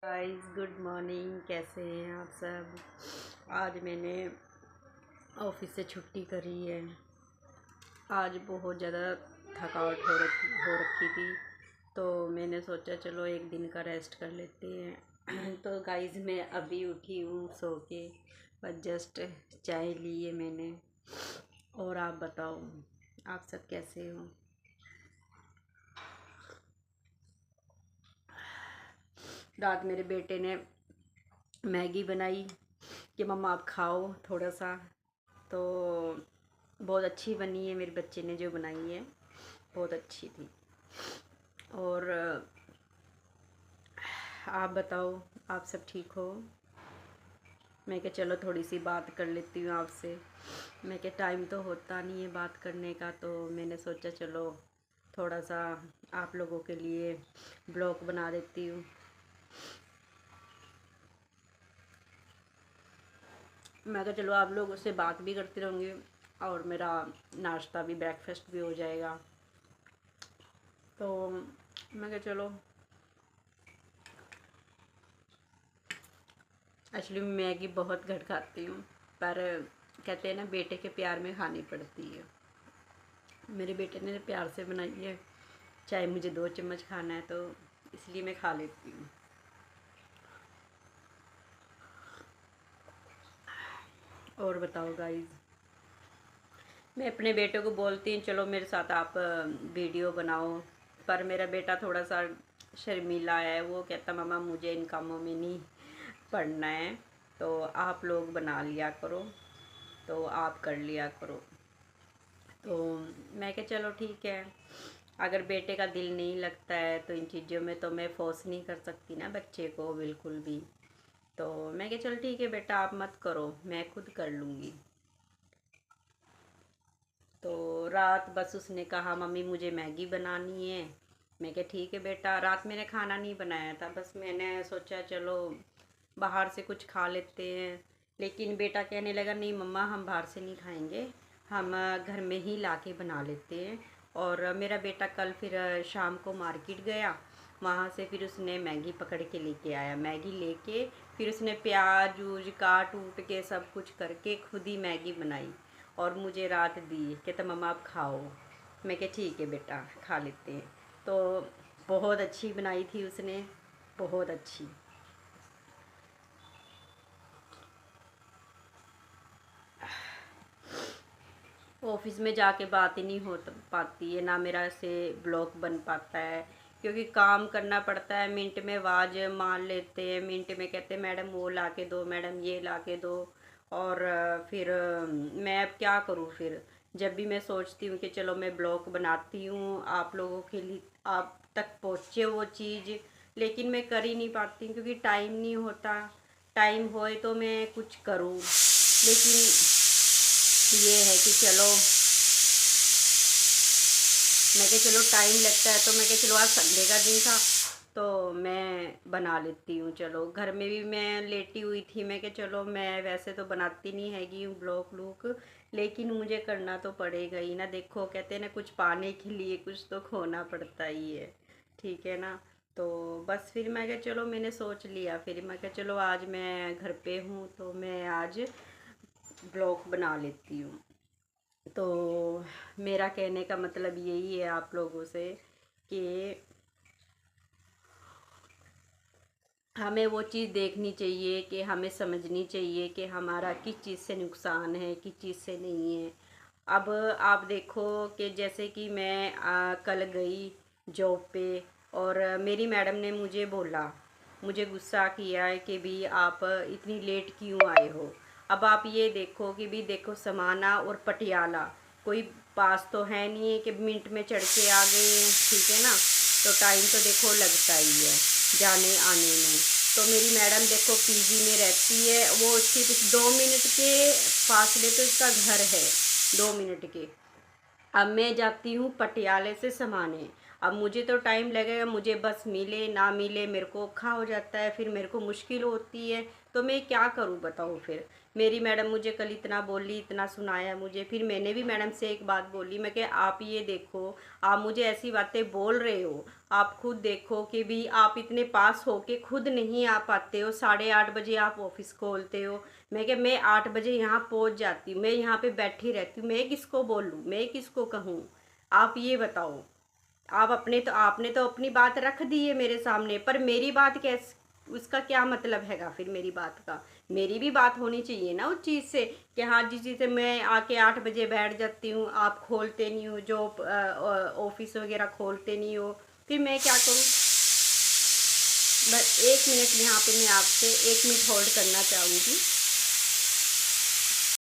Guys good morning. कैसे हैं आप सब। आज मैंने ऑफिस से छुट्टी करी है। आज बहुत ज़्यादा थकावट हो रखी थी, तो मैंने सोचा चलो एक दिन का रेस्ट कर लेते हैं। तो गाइस मैं अभी उठी हूँ सो के, बस जस्ट चाय ली है मैंने। और आप बताओ, आप सब कैसे हो। रात मेरे बेटे ने मैगी बनाई कि मम्मा आप खाओ थोड़ा सा, तो बहुत अच्छी बनी है। मेरे बच्चे ने जो बनाई है बहुत अच्छी थी। और आप बताओ, आप सब ठीक हो। मैं क्या चलो थोड़ी सी बात कर लेती हूँ आपसे। मैं क्या टाइम तो होता नहीं है बात करने का, तो मैंने सोचा चलो थोड़ा सा आप लोगों के लिए ब्लॉग बना देती हूँ। मैं कहा चलो आप लोगों से बात भी करती रहूँगी और मेरा नाश्ता भी, ब्रेकफास्ट भी हो जाएगा। तो मैं कहा चलो, एक्चुअली मैगी बहुत घट खाती हूँ, पर कहते हैं ना बेटे के प्यार में खानी पड़ती है। मेरे बेटे ने प्यार से बनाई है, चाहे मुझे 2 चम्मच खाना है तो इसलिए मैं खा लेती हूँ। और बताओ गाइस, मैं अपने बेटे को बोलती हूँ चलो मेरे साथ आप वीडियो बनाओ, पर मेरा बेटा थोड़ा सा शर्मीला है। वो कहता मम्मा मुझे इन कामों में नहीं पढ़ना है, तो आप लोग बना लिया करो, तो आप कर लिया करो। तो मैं क्या चलो ठीक है, अगर बेटे का दिल नहीं लगता है तो इन चीज़ों में तो मैं फोर्स नहीं कर सकती ना बच्चे को बिल्कुल भी। तो मैं क्या चलो ठीक है बेटा आप मत करो, मैं खुद कर लूँगी। तो रात बस उसने कहा मम्मी मुझे मैगी बनानी है। मैं क्या ठीक है बेटा। रात मैंने खाना नहीं बनाया था, बस मैंने सोचा चलो बाहर से कुछ खा लेते हैं। लेकिन बेटा कहने लगा नहीं मम्मा हम बाहर से नहीं खाएंगे, हम घर में ही लाके बना लेते हैं। और मेरा बेटा कल फिर शाम को मार्केट गया, वहाँ से फिर उसने मैगी पकड़ के लेके आया। मैगी लेके फिर उसने प्याज वूज काट ऊट के सब कुछ करके खुद ही मैगी बनाई और मुझे रात दी। कहता मम्मा आप खाओ। मैं क्या ठीक है बेटा खा लेते हैं। तो बहुत अच्छी बनाई थी उसने, बहुत अच्छी। ऑफिस में जाके बात ही नहीं हो पाती है ना, मेरा से ब्लॉग बन पाता है, क्योंकि काम करना पड़ता है। मिनट में आवाज़ मान लेते हैं, मिनट में कहते हैं मैडम वो ला के दो, मैडम ये ला के दो। और फिर मैं अब क्या करूँ। फिर जब भी मैं सोचती हूँ कि चलो मैं ब्लॉग बनाती हूँ आप लोगों के लिए, आप तक पहुँचे वो चीज़, लेकिन मैं कर ही नहीं पाती हूँ क्योंकि टाइम नहीं होता। टाइम होए तो मैं कुछ करूँ, लेकिन ये है कि चलो मैं क्या चलो टाइम लगता है, तो मैं क्या चलो आज संडे का दिन था तो मैं बना लेती हूँ। चलो घर में भी मैं लेटी हुई थी, मैं क्या चलो मैं वैसे तो बनाती नहीं हैगी हूँ ब्लॉग लूक, लेकिन मुझे करना तो पड़ेगा ही ना। देखो कहते हैं ना कुछ पाने के लिए कुछ तो खोना पड़ता ही है, ठीक है ना। तो बस फिर मैं क्या चलो मैंने सोच लिया, फिर मैं क्या चलो आज मैं घर पे हूँ तो मैं आज ब्लॉग बना लेती हूँ। तो मेरा कहने का मतलब यही है आप लोगों से कि हमें वो चीज़ देखनी चाहिए, कि हमें समझनी चाहिए कि हमारा किस चीज़ से नुकसान है किस चीज़ से नहीं है। अब आप देखो कि जैसे कि मैं कल गई जॉब पे, और मेरी मैडम ने मुझे बोला, मुझे गुस्सा किया है कि भी आप इतनी लेट क्यों आए हो। अब आप ये देखो कि भी देखो समाना और पटियाला कोई पास तो है नहीं है कि मिनट में चढ़ के आ गए हैं, ठीक है ना। तो टाइम तो देखो लगता ही है जाने आने में। तो मेरी मैडम देखो पीजी में रहती है, वो सिर्फ 2 मिनट के फासले पे उसका घर है, 2 मिनट के। अब मैं जाती हूँ पटियाले से समाने, अब मुझे तो टाइम लगेगा, मुझे बस मिले ना मिले मेरे को औखा हो जाता है, फिर मेरे को मुश्किल होती है। तो मैं क्या करूँ बताओ फिर। मेरी मैडम मुझे कल इतना बोली, इतना सुनाया मुझे, फिर मैंने भी मैडम से एक बात बोली, मैं कि आप ये देखो, आप मुझे ऐसी बातें बोल रहे हो, आप खुद देखो कि भी आप इतने पास हो के खुद नहीं आ पाते हो, 8:30 बजे आप ऑफिस खोलते हो। मैं कि मैं 8 बजे यहाँ पहुँच जाती हूँ, मैं यहाँ पे बैठी रहती हूँ, मैं किसको बोलूँ, मैं किसको कहूँ, आप ये बताओ। आप अपने तो आपने तो अपनी बात रख दी है मेरे सामने, पर मेरी बात कैसे, उसका क्या मतलब हैगा फिर मेरी बात का। मेरी भी बात होनी चाहिए ना उस चीज़ से, कि हाँ जिस चीज़ से मैं आके 8 बजे बैठ जाती हूँ, आप खोलते नहीं हो, जो ऑफिस वगैरह खोलते नहीं हो, फिर मैं क्या करूँ। बस 1 मिनट यहाँ पे मैं आपसे 1 मिनट होल्ड करना चाहूँगी।